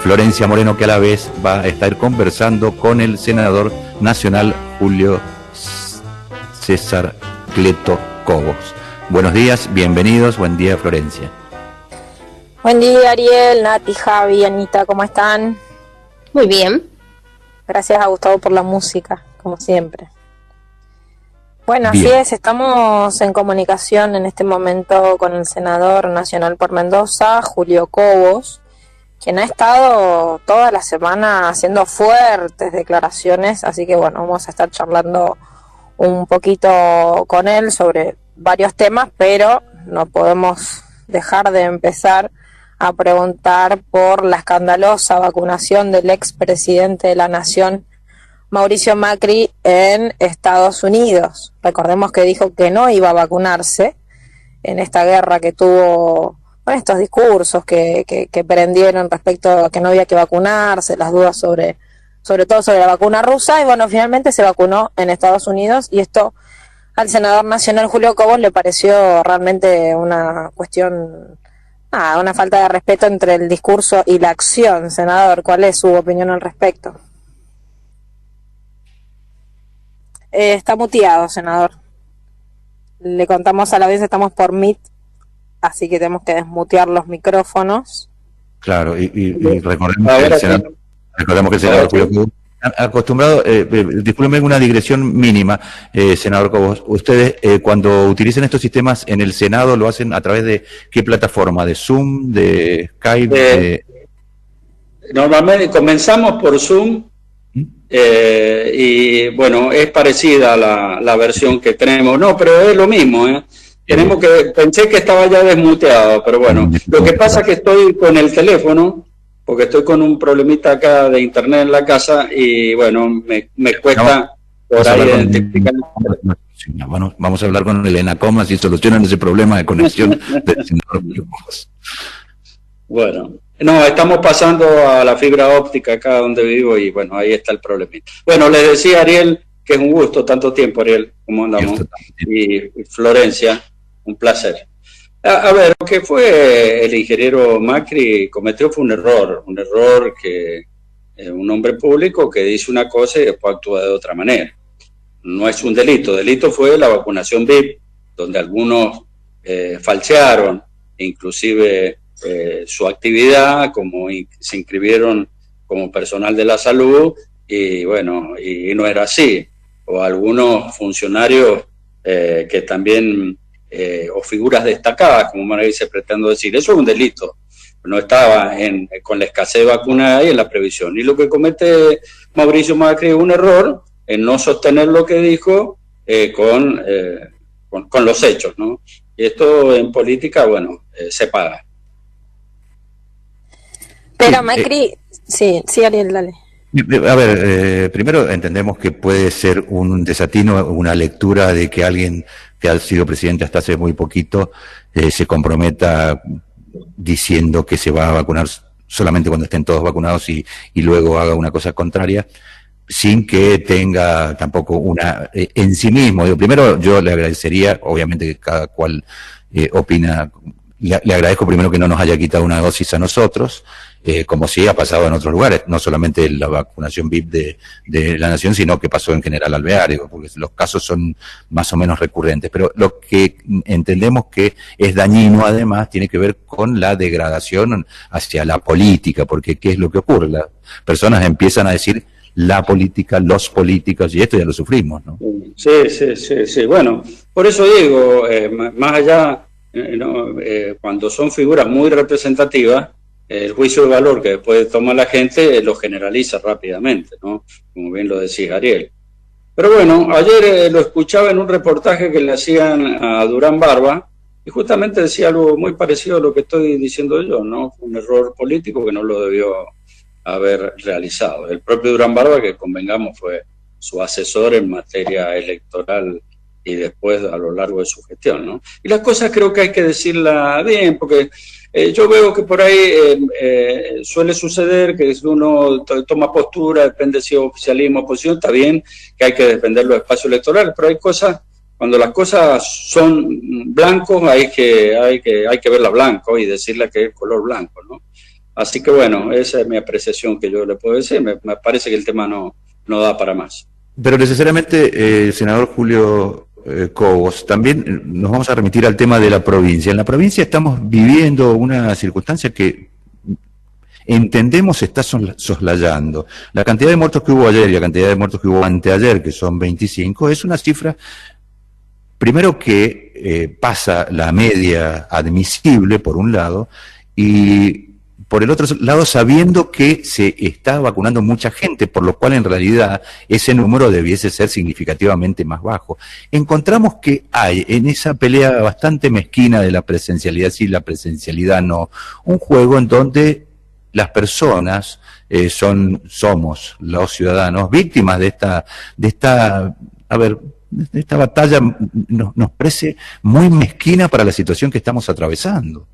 Florencia Moreno, que a la vez va a estar conversando con el senador nacional Julio César Cleto Cobos. Buenos días, bienvenidos, buen día Florencia. Buen día Ariel, Nati, Javi, Anita, ¿cómo están? Muy bien. Gracias a Gustavo por la música, como siempre. Bueno, Bien. así es, estamos en comunicación en este momento con el senador nacional por Mendoza, Julio Cobos, quien ha estado toda la semana haciendo fuertes declaraciones, así que bueno, vamos a estar charlando un poquito con él sobre varios temas, pero no podemos dejar de empezar a preguntar por la escandalosa vacunación del expresidente de la Nación, Mauricio Macri, en Estados Unidos. Recordemos que dijo que no iba a vacunarse en esta guerra que tuvo, con estos discursos que prendieron respecto a que no había que vacunarse, las dudas sobre todo sobre la vacuna rusa, y bueno, finalmente se vacunó en Estados Unidos, y esto al senador nacional Julio Cobos le pareció realmente una cuestión, una falta de respeto entre el discurso y la acción. Senador, ¿cuál es su opinión al respecto? Está muteado, senador. Le contamos a la vez, estamos por Meet, así que tenemos que desmutear los micrófonos. Claro, y recordemos que el senador Julio Cobos, acostumbrado, discúlpeme una digresión mínima, senador Cobos, ustedes cuando utilicen estos sistemas en el Senado lo hacen a través de ¿qué plataforma? ¿De Zoom? ¿De Skype? Normalmente comenzamos por Zoom, y bueno, es parecida la versión que tenemos, no, pero es lo mismo, pensé que estaba ya desmuteado, pero bueno, lo que pasa es que estoy con el teléfono, porque estoy con un problemita acá de internet en la casa, y bueno, me cuesta por ahí identificar. Vamos a hablar con el ENACOM si solucionan ese problema de conexión del senador Julio Cobos. Bueno, no, estamos pasando a la fibra óptica acá donde vivo, y bueno, ahí está el problemita. Bueno, les decía, Ariel, que es un gusto, tanto tiempo, Ariel, ¿cómo andamos? Y Florencia, un placer. A ver, lo que fue el ingeniero Macri cometió fue un error que un hombre público que dice una cosa y después actúa de otra manera. No es un delito, delito fue la vacunación VIP, donde algunos falsearon, inclusive su actividad, como se inscribieron como personal de la salud, y bueno, y no era así. O algunos funcionarios que también, o figuras destacadas, como Maravilla se pretende decir, eso es un delito. No estaba con la escasez de vacunas y en la previsión. Y lo que comete Mauricio Macri es un error en no sostener lo que dijo con los hechos, ¿no? Y esto en política, bueno, se paga. Pero Macri, sí, Ariel, dale. A ver, primero entendemos que puede ser un desatino, una lectura de que alguien que ha sido presidente hasta hace muy poquito se comprometa diciendo que se va a vacunar solamente cuando estén todos vacunados y luego haga una cosa contraria, sin que tenga tampoco una en sí mismo. Primero yo le agradecería, obviamente que cada cual opina, le agradezco primero que no nos haya quitado una dosis a nosotros, como sí ha pasado en otros lugares, no solamente la vacunación VIP de la Nación, sino que pasó en general alveario, porque los casos son más o menos recurrentes. Pero lo que entendemos que es dañino, además, tiene que ver con la degradación hacia la política, porque ¿qué es lo que ocurre? Las personas empiezan a decir la política, los políticos, y esto ya lo sufrimos, ¿no? Sí. Bueno, por eso digo, más allá, cuando son figuras muy representativas, el juicio de valor que después toma la gente lo generaliza rápidamente, ¿no? Como bien lo decís, Ariel. Pero bueno, ayer lo escuchaba en un reportaje que le hacían a Durán Barba, y justamente decía algo muy parecido a lo que estoy diciendo yo, ¿no? Un error político que no lo debió haber realizado. El propio Durán Barba, que convengamos fue su asesor en materia electoral y después a lo largo de su gestión, ¿no? Y las cosas creo que hay que decirlas bien, porque yo veo que por ahí suele suceder que uno toma postura, depende si es oficialismo o oposición, está bien que hay que defender los espacios electorales, pero hay cosas, cuando las cosas son blancos, hay que verla blanco y decirle que es color blanco, ¿no? Así que bueno, esa es mi apreciación que yo le puedo decir. Me parece que el tema no da para más. Pero necesariamente, senador Julio Cobos, también nos vamos a remitir al tema de la provincia. En la provincia estamos viviendo una circunstancia que entendemos se está soslayando. La cantidad de muertos que hubo ayer y la cantidad de muertos que hubo anteayer, que son 25, es una cifra, primero que pasa la media admisible, por un lado, y por el otro lado, sabiendo que se está vacunando mucha gente, por lo cual en realidad ese número debiese ser significativamente más bajo. Encontramos que hay en esa pelea bastante mezquina de la presencialidad sí, la presencialidad no, un juego en donde las personas somos los ciudadanos víctimas de esta batalla nos parece muy mezquina para la situación que estamos atravesando.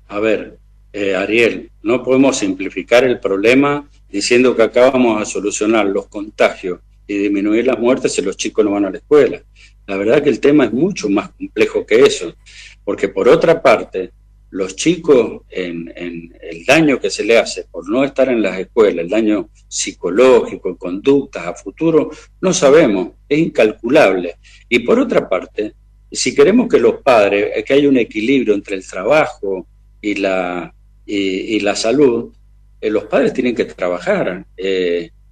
A ver, Ariel, no podemos simplificar el problema diciendo que acá vamos a solucionar los contagios y disminuir las muertes si los chicos no van a la escuela. La verdad que el tema es mucho más complejo que eso, porque por otra parte, los chicos en el daño que se le hace por no estar en las escuelas, el daño psicológico, conductas a futuro, no sabemos, es incalculable. Y por otra parte, si queremos que los padres, que haya un equilibrio entre el trabajo y la salud, los padres tienen que trabajar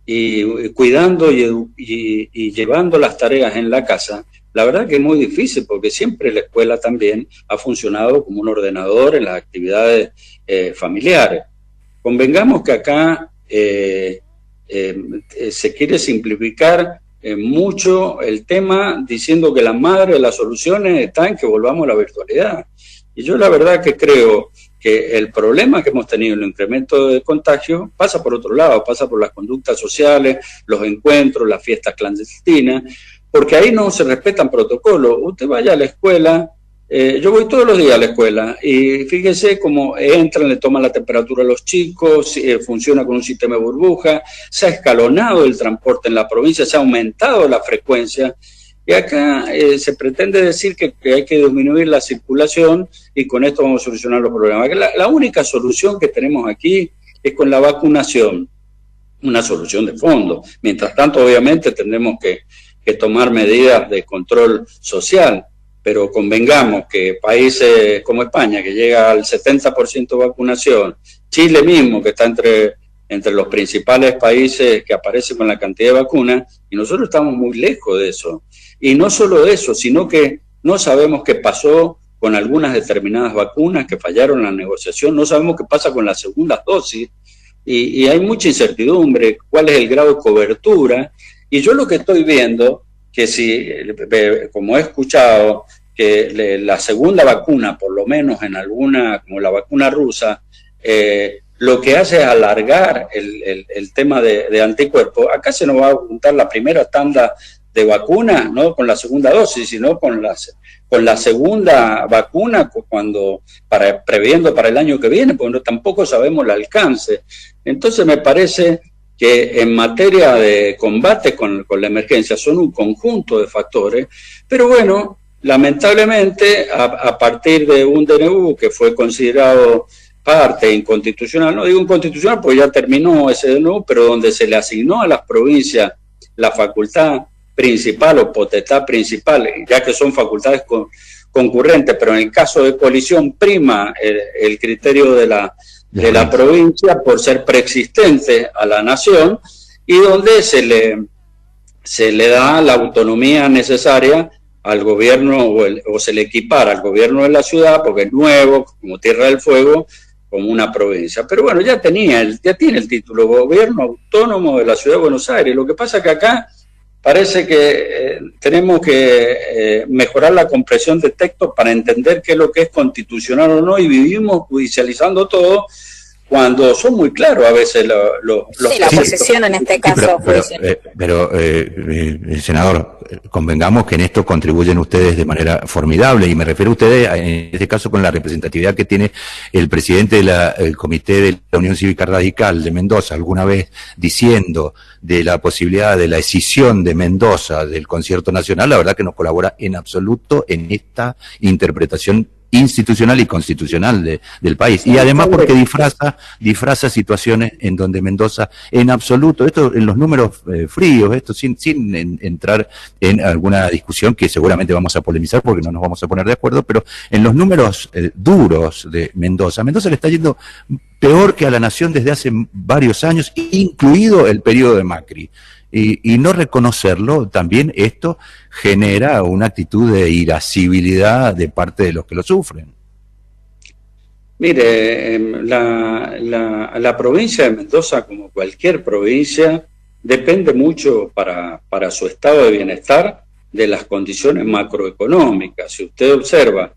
y cuidando y llevando las tareas en la casa. La verdad que es muy difícil porque siempre la escuela también ha funcionado como un ordenador en las actividades familiares. Convengamos que acá se quiere simplificar mucho el tema diciendo que la madre de las soluciones está en que volvamos a la virtualidad. Y yo la verdad que creo que el problema que hemos tenido en el incremento de contagio pasa por otro lado, pasa por las conductas sociales, los encuentros, las fiestas clandestinas, porque ahí no se respetan protocolos. Usted vaya a la escuela, yo voy todos los días a la escuela y fíjese cómo entran, le toman la temperatura a los chicos, funciona con un sistema de burbuja, se ha escalonado el transporte en la provincia, se ha aumentado la frecuencia. Y acá se pretende decir que hay que disminuir la circulación y con esto vamos a solucionar los problemas. La única solución que tenemos aquí es con la vacunación, una solución de fondo. Mientras tanto, obviamente, tendremos que tomar medidas de control social, pero convengamos que países como España, que llega al 70% de vacunación, Chile mismo, que está entre los principales países que aparecen con la cantidad de vacunas, y nosotros estamos muy lejos de eso. Y no solo eso, sino que no sabemos qué pasó con algunas determinadas vacunas que fallaron en la negociación, no sabemos qué pasa con las segundas dosis, y hay mucha incertidumbre, cuál es el grado de cobertura, y yo lo que estoy viendo, que si, como he escuchado, que la segunda vacuna, por lo menos en alguna, como la vacuna rusa, lo que hace es alargar el tema de anticuerpos. Acá se nos va a juntar la primera tanda de vacunas, no con la segunda dosis, sino con la segunda vacuna previendo para el año que viene, porque tampoco sabemos el alcance. Entonces me parece que en materia de combate con la emergencia son un conjunto de factores, pero bueno, lamentablemente a partir de un DNU que fue considerado parte inconstitucional, no digo inconstitucional porque ya terminó ese DNU, pero donde se le asignó a las provincias la facultad principal o potestad principal, ya que son facultades concurrentes, pero en el caso de colisión prima el criterio de la provincia por ser preexistente a la nación, y donde se le da la autonomía necesaria al gobierno o se le equipara al gobierno de la ciudad, porque es nuevo, como Tierra del Fuego, como una provincia. Pero bueno, ya tiene el título, Gobierno Autónomo de la Ciudad de Buenos Aires. Lo que pasa que acá parece que tenemos que mejorar la comprensión de texto para entender qué es lo que es constitucional o no, y vivimos judicializando todo cuando son muy claros a veces los sí, la oposición en este caso. Pero senador, convengamos que en esto contribuyen ustedes de manera formidable, y me refiero a ustedes en este caso con la representatividad que tiene el presidente del Comité de la Unión Cívica Radical de Mendoza, alguna vez diciendo de la posibilidad de la escisión de Mendoza del concierto nacional. La verdad que no colabora en absoluto en esta interpretación institucional y constitucional del país. Y además porque disfraza situaciones en donde Mendoza, en absoluto, esto en los números fríos, esto sin entrar en alguna discusión que seguramente vamos a polemizar porque no nos vamos a poner de acuerdo, pero en los números duros de Mendoza le está yendo peor que a la nación desde hace varios años, incluido el periodo de Macri. Y no reconocerlo, también esto genera una actitud de irascibilidad de parte de los que lo sufren. Mire, la provincia de Mendoza, como cualquier provincia, depende mucho para su estado de bienestar de las condiciones macroeconómicas. Si usted observa,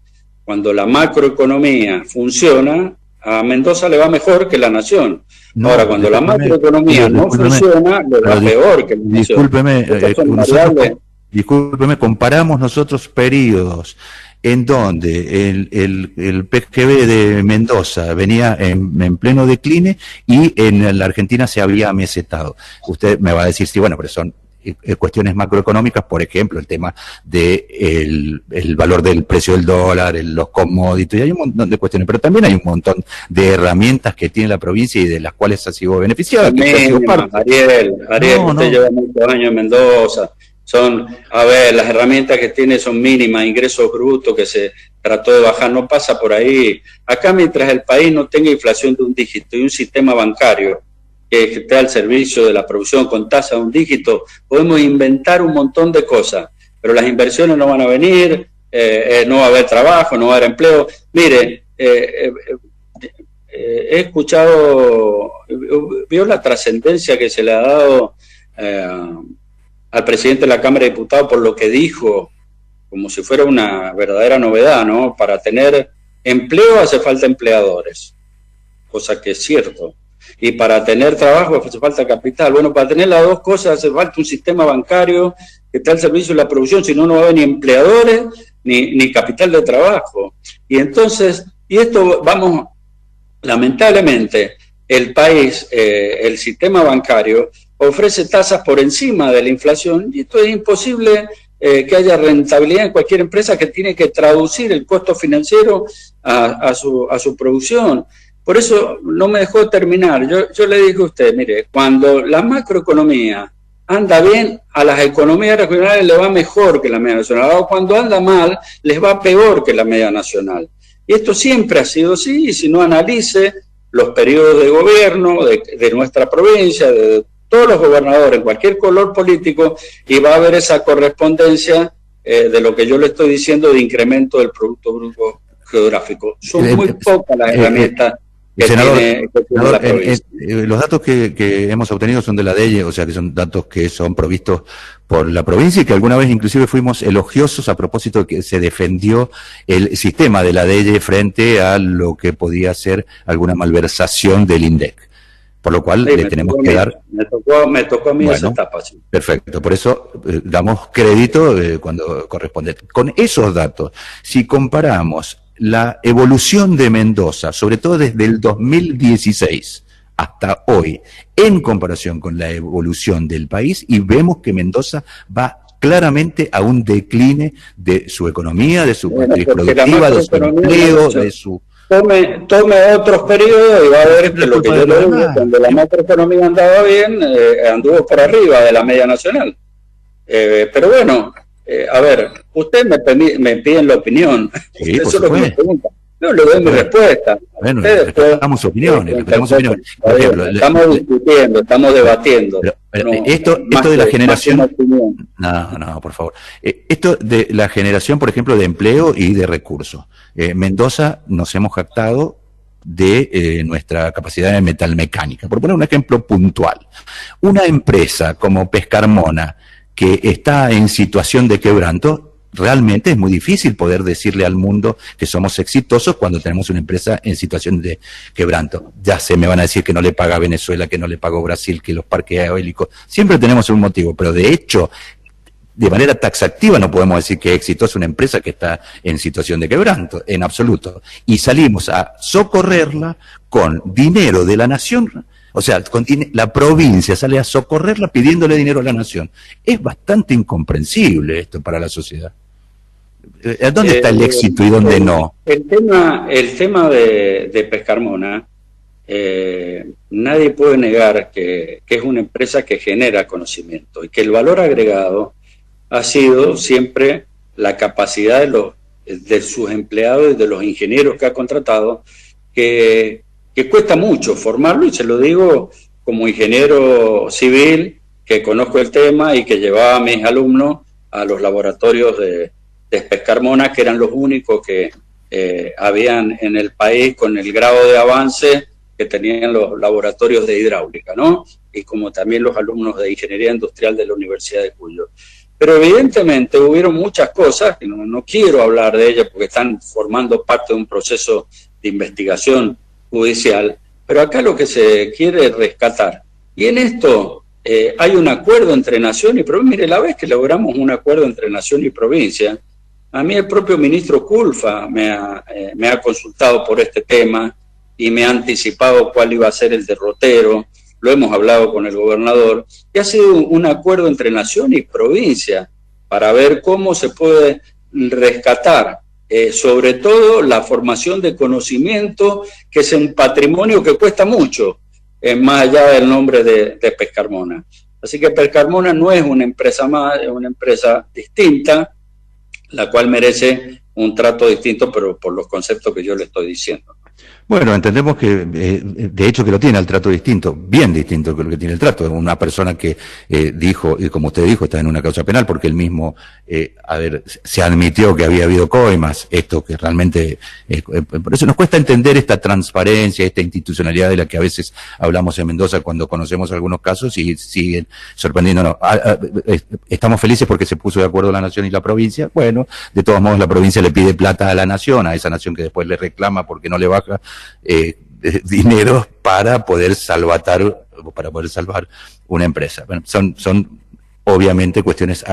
cuando la macroeconomía funciona, a Mendoza le va mejor que la nación. Ahora, cuando la macroeconomía no funciona, le va peor que la nación. Discúlpeme, comparamos nosotros periodos en donde el PGB de Mendoza venía en pleno decline y en la Argentina se había amesetado. Usted me va a decir, sí, bueno, pero son cuestiones macroeconómicas, por ejemplo, el tema de el valor del precio del dólar, los commodities, hay un montón de cuestiones, pero también hay un montón de herramientas que tiene la provincia y de las cuales ha sido beneficiada. Ariel, usted lleva muchos años en Mendoza, las herramientas que tiene son mínimas, ingresos brutos que se trató de bajar, no pasa por ahí. Acá, mientras el país no tenga inflación de un dígito y un sistema bancario que esté al servicio de la producción con tasa de un dígito, podemos inventar un montón de cosas, pero las inversiones no van a venir, no va a haber trabajo, no va a haber empleo. Mire, he escuchado, vio la trascendencia que se le ha dado al presidente de la Cámara de Diputados por lo que dijo, como si fuera una verdadera novedad, ¿no? Para tener empleo hace falta empleadores, cosa que es cierto. Y para tener trabajo hace falta capital. Bueno, para tener las dos cosas hace falta un sistema bancario que esté al servicio de la producción, si no, no va a haber ni empleadores ni capital de trabajo. Y entonces, lamentablemente, el país, el sistema bancario, ofrece tasas por encima de la inflación, y esto es imposible que haya rentabilidad en cualquier empresa que tiene que traducir el costo financiero a su producción. Por eso no me dejó terminar. Yo le dije a usted, mire, cuando la macroeconomía anda bien, a las economías regionales le va mejor que la media nacional. Ahora, cuando anda mal, les va peor que la media nacional. Y esto siempre ha sido así, y si no, analice los periodos de gobierno de nuestra provincia, de todos los gobernadores, en cualquier color político, y va a haber esa correspondencia de lo que yo le estoy diciendo de incremento del Producto Bruto Geográfico. Son muy pocas las herramientas. Senador, los datos que hemos obtenido son de la DEIE, o sea que son datos que son provistos por la provincia y que alguna vez inclusive fuimos elogiosos a propósito de que se defendió el sistema de la DEIE frente a lo que podía ser alguna malversación del INDEC. Por lo cual le tenemos que dar... Me tocó a mí esa etapa. Sí. Perfecto, por eso damos crédito cuando corresponde. Con esos datos, si comparamos la evolución de Mendoza, sobre todo desde el 2016 hasta hoy, en comparación con la evolución del país, y vemos que Mendoza va claramente a un decline de su economía, de su matriz productiva, de su empleo, de su... Tome otros periodos y va a ver que lo que yo le digo, cuando la macroeconomía andaba bien, anduvo por arriba de la media nacional. Pero bueno, a ver, usted me pide la opinión. Sí, eso es lo que me pregunta. No le doy mi respuesta. Bueno, respetamos opiniones. Por ejemplo, estamos discutiendo, estamos debatiendo. Pero esto de la generación... No, por favor. Esto de la generación, por ejemplo, de empleo y de recursos. Mendoza nos hemos jactado de nuestra capacidad de metalmecánica. Por poner un ejemplo puntual. Una empresa como Pescarmona, que está en situación de quebranto, realmente es muy difícil poder decirle al mundo que somos exitosos cuando tenemos una empresa en situación de quebranto. Ya me van a decir que no le paga Venezuela, que no le pagó Brasil, que los parques eólicos, siempre tenemos un motivo, pero de hecho, de manera taxativa no podemos decir que es exitosa una empresa que está en situación de quebranto, en absoluto. Y salimos a socorrerla con dinero de la nación. O sea, la provincia sale a socorrerla pidiéndole dinero a la nación. Es bastante incomprensible esto para la sociedad. ¿Dónde está el éxito y dónde no? El tema de Pescarmona, nadie puede negar que es una empresa que genera conocimiento y que el valor agregado ha sido siempre la capacidad de sus empleados y de los ingenieros que ha contratado, que cuesta mucho formarlo, y se lo digo como ingeniero civil que conozco el tema y que llevaba a mis alumnos a los laboratorios de Pescarmona, que eran los únicos que habían en el país con el grado de avance que tenían los laboratorios de hidráulica, ¿no? Y como también los alumnos de Ingeniería Industrial de la Universidad de Cuyo. Pero evidentemente hubieron muchas cosas, que no quiero hablar de ellas porque están formando parte de un proceso de investigación judicial, pero acá lo que se quiere es rescatar. Y en esto hay un acuerdo entre nación y provincia. Mire, la vez que logramos un acuerdo entre nación y provincia, a mí el propio ministro Culfa me ha consultado por este tema y me ha anticipado cuál iba a ser el derrotero. Lo hemos hablado con el gobernador, y ha sido un acuerdo entre nación y provincia para ver cómo se puede rescatar, sobre todo la formación de conocimiento, que es un patrimonio que cuesta mucho, más allá del nombre de Pescarmona. Así que Pescarmona no es una empresa más, es una empresa distinta, la cual merece un trato distinto, pero por los conceptos que yo le estoy diciendo. Bueno, entendemos que, de hecho, que lo tiene el trato distinto, bien distinto que lo que tiene el trato. Una persona que dijo, y como usted dijo, está en una causa penal, porque él mismo, se admitió que había habido coimas, esto que realmente, por eso nos cuesta entender esta transparencia, esta institucionalidad de la que a veces hablamos en Mendoza cuando conocemos algunos casos y siguen sorprendiéndonos. Estamos felices porque se puso de acuerdo la nación y la provincia. Bueno, de todos modos la provincia le pide plata a la nación, a esa nación que después le reclama porque no le baja dinero para poder salvar una empresa. Bueno, son obviamente cuestiones,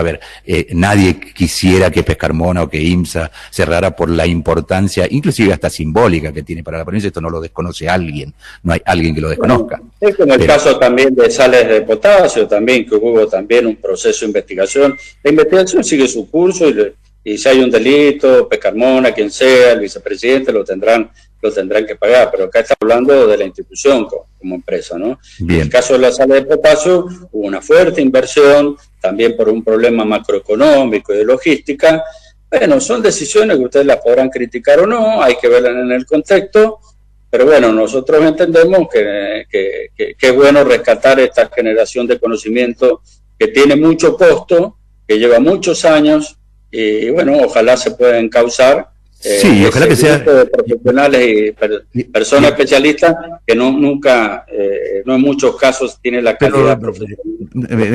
nadie quisiera que Pescarmona o que IMSA cerrara por la importancia, inclusive hasta simbólica, que tiene para la provincia. Esto no lo desconoce alguien, no hay alguien que lo desconozca. Es como el caso también de sales de potasio, también, que hubo también un proceso de investigación. La investigación sigue su curso y si hay un delito, Pescarmona, quien sea, el vicepresidente, lo tendrán que pagar, pero acá está hablando de la institución como empresa, ¿no? Bien. En el caso de la sala de potasio, hubo una fuerte inversión, también por un problema macroeconómico y de logística. Bueno, son decisiones que ustedes las podrán criticar o no, hay que verlas en el contexto, pero bueno, nosotros entendemos que es bueno rescatar esta generación de conocimiento que tiene mucho costo, que lleva muchos años, y bueno, ojalá se pueda encauzar. Sí, ojalá que sea de profesionales y personas especialistas que no en muchos casos tiene la calidad profesional.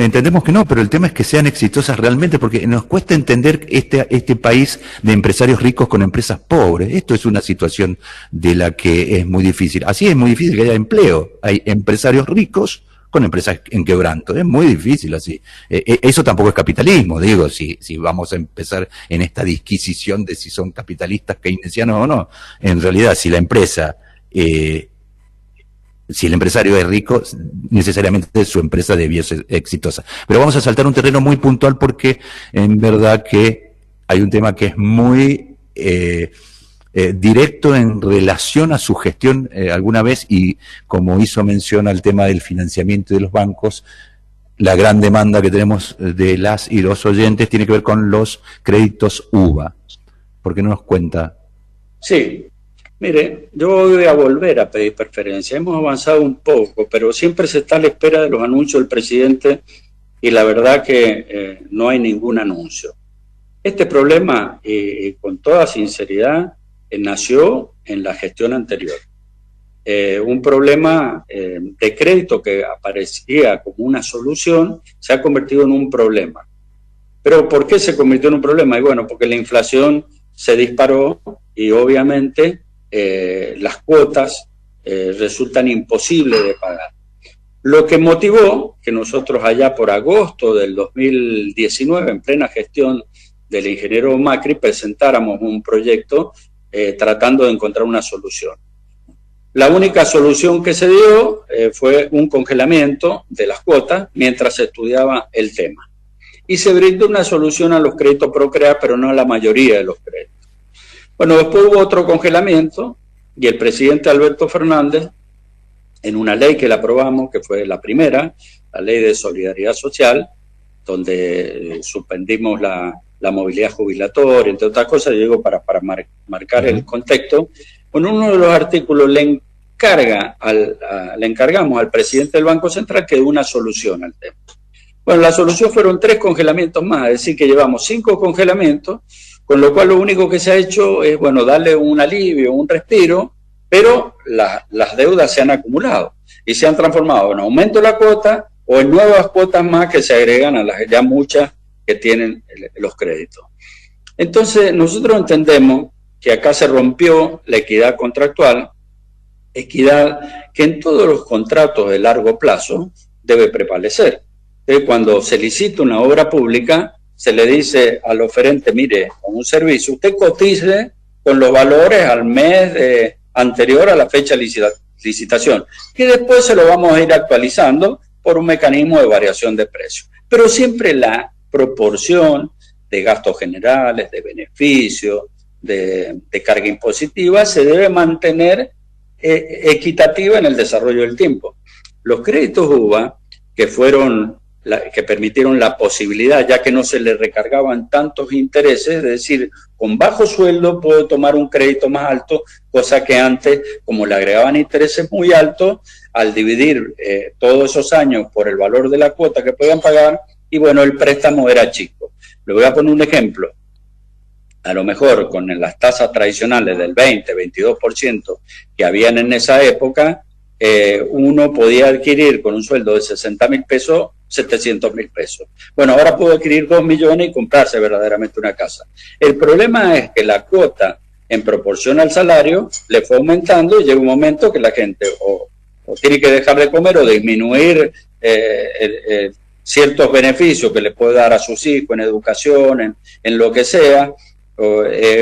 Entendemos que no, pero el tema es que sean exitosas realmente, porque nos cuesta entender este país de empresarios ricos con empresas pobres. Esto es una situación de la que es muy difícil. Así es muy difícil que haya empleo. Hay empresarios ricos con empresas en quebranto. Es muy difícil así. Eso tampoco es capitalismo, digo, si vamos a empezar en esta disquisición de si son capitalistas keynesianos o no. En realidad, si el empresario es rico, necesariamente su empresa debió ser exitosa. Pero vamos a saltar un terreno muy puntual porque en verdad que hay un tema que es muy directo en relación a su gestión alguna vez, y como hizo mención al tema del financiamiento de los bancos, la gran demanda que tenemos de las y los oyentes tiene que ver con los créditos UVA. ¿Por qué no nos cuenta? Sí, mire, yo voy a volver a pedir preferencia. Hemos avanzado un poco, pero siempre se está a la espera de los anuncios del presidente y la verdad que no hay ningún anuncio. Este problema, con toda sinceridad, nació en la gestión anterior. Un problema de crédito que aparecía como una solución se ha convertido en un problema. ¿Pero por qué se convirtió en un problema? Y bueno, porque la inflación se disparó y obviamente las cuotas resultan imposibles de pagar. Lo que motivó que nosotros allá por agosto del 2019, en plena gestión del ingeniero Macri, presentáramos un proyecto tratando de encontrar una solución. La única solución que se dio fue un congelamiento de las cuotas mientras se estudiaba el tema. y se brindó una solución a los créditos Procrear, pero no a la mayoría de los créditos. Bueno, después hubo otro congelamiento y el presidente Alberto Fernández, en una ley que la aprobamos, que fue la primera, la Ley de Solidaridad Social, donde suspendimos la movilidad jubilatoria, entre otras cosas, yo digo para marcar el contexto. Bueno, uno de los artículos le encargamos al presidente del Banco Central que dé una solución al tema. Bueno, la solución fueron 3 congelamientos más, es decir, que llevamos 5 congelamientos, con lo cual lo único que se ha hecho es, bueno, darle un alivio, un respiro, pero las deudas se han acumulado y se han transformado en aumento de la cuota o en nuevas cuotas más que se agregan a las ya muchas que tienen los créditos. Entonces, nosotros entendemos que acá se rompió la equidad contractual, equidad que en todos los contratos de largo plazo debe prevalecer. Cuando se licita una obra pública, se le dice al oferente, mire, con un servicio, usted cotice con los valores al mes anterior a la fecha de licitación, y después se lo vamos a ir actualizando por un mecanismo de variación de precios. Pero siempre la proporción de gastos generales, de beneficios, de carga impositiva, se debe mantener equitativa en el desarrollo del tiempo. Los créditos UVA, que fueron que permitieron la posibilidad, ya que no se le recargaban tantos intereses, es decir, con bajo sueldo puedo tomar un crédito más alto, cosa que antes, como le agregaban intereses muy altos, al dividir todos esos años por el valor de la cuota que podían pagar, y bueno, el préstamo era chico. Le voy a poner un ejemplo. A lo mejor con las tasas tradicionales del 20, 22% que habían en esa época, uno podía adquirir con un sueldo de 60.000 pesos, 700.000 pesos. Bueno, ahora puedo adquirir 2 millones y comprarse verdaderamente una casa. El problema es que la cuota en proporción al salario le fue aumentando y llega un momento que la gente o tiene que dejar de comer o disminuir ciertos beneficios que le puede dar a sus hijos en educación, en lo que sea,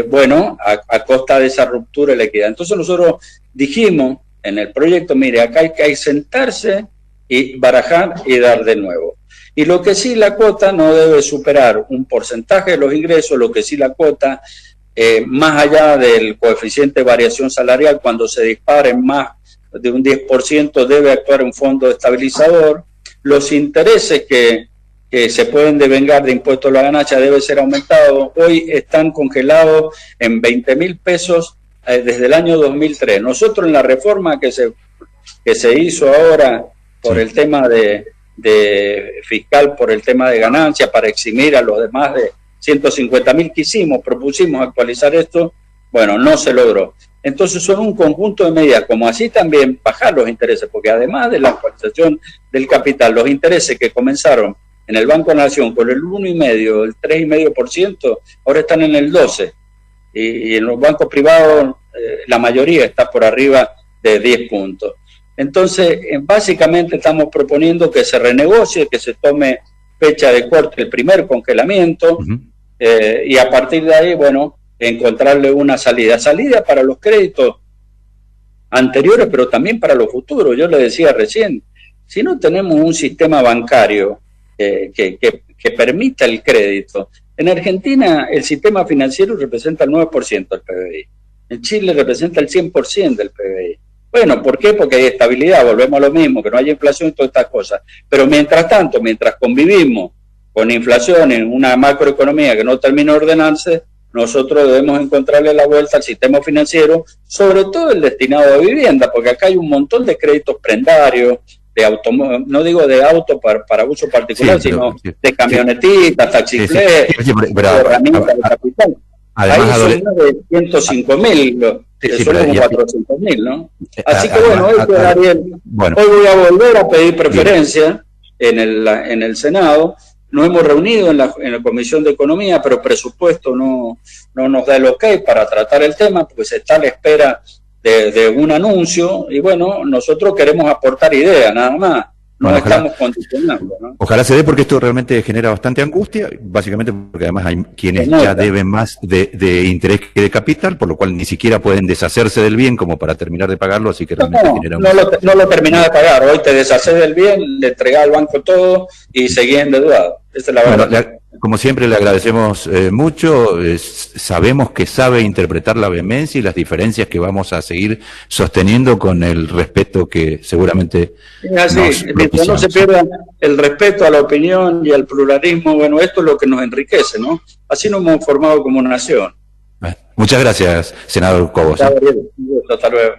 bueno, a costa de esa ruptura de la equidad. Entonces nosotros dijimos en el proyecto, mire, acá hay que sentarse y barajar y dar de nuevo. Y lo que sí la cuota no debe superar un porcentaje de los ingresos, lo que sí la cuota, más allá del coeficiente de variación salarial, cuando se disparen más de un 10%, debe actuar un fondo estabilizador. Los intereses que se pueden devengar de impuestos a la ganancia debe ser aumentado. Hoy están congelados en 20.000 pesos desde el año 2003. Nosotros en la reforma que se hizo ahora por el tema de fiscal, por el tema de ganancia, para eximir a los demás de 150.000 propusimos actualizar esto, bueno, no se logró. Entonces son un conjunto de medidas, como así también bajar los intereses, porque además de la actualización del capital, los intereses que comenzaron en el Banco de la Nación con el 1,5%, el 3,5%, ahora están en el 12%. Y en los bancos privados la mayoría está por arriba de 10 puntos. Entonces, básicamente estamos proponiendo que se renegocie, que se tome fecha de corte el primer congelamiento, y a partir de ahí, bueno, encontrarle una salida. Salida para los créditos anteriores, pero también para los futuros. Yo le decía recién, si no tenemos un sistema bancario que permita el crédito, en Argentina el sistema financiero representa el 9% del PBI, en Chile representa el 100% del PBI. Bueno, ¿por qué? Porque hay estabilidad, volvemos a lo mismo, que no haya inflación y todas estas cosas. Pero mientras tanto, mientras convivimos con inflación en una macroeconomía que no termina de ordenarse, nosotros debemos encontrarle la vuelta al sistema financiero, sobre todo el destinado a vivienda, porque acá hay un montón de créditos prendarios, de auto, no digo de auto para uso particular, sí, pero, sino de camionetitas, taxiflex, herramientas de capital. Además, hay zonas de 105.000, son como 400.000, ¿no? Así que bueno, Ariel, hoy voy a volver a pedir preferencia en el Senado. Nos hemos reunido en la Comisión de Economía, pero presupuesto no nos da el ok para tratar el tema, porque se está a la espera de un anuncio, y bueno, nosotros queremos aportar ideas, nada más. No estamos condicionando, ¿no? Ojalá se dé, porque esto realmente genera bastante angustia, básicamente porque además hay quienes ya deben más de interés que de capital, por lo cual ni siquiera pueden deshacerse del bien como para terminar de pagarlo, así que realmente genera no lo terminás de pagar. Hoy te deshaces del bien, le entregás al banco todo y seguís endeudado. Esa es la verdad. Como siempre le agradecemos mucho, sabemos que sabe interpretar la vehemencia y las diferencias que vamos a seguir sosteniendo con el respeto que seguramente mientras no se pierda el respeto a la opinión y al pluralismo, bueno, esto es lo que nos enriquece, ¿no? Así nos hemos formado como nación. Muchas gracias, senador Cobos. Hasta luego.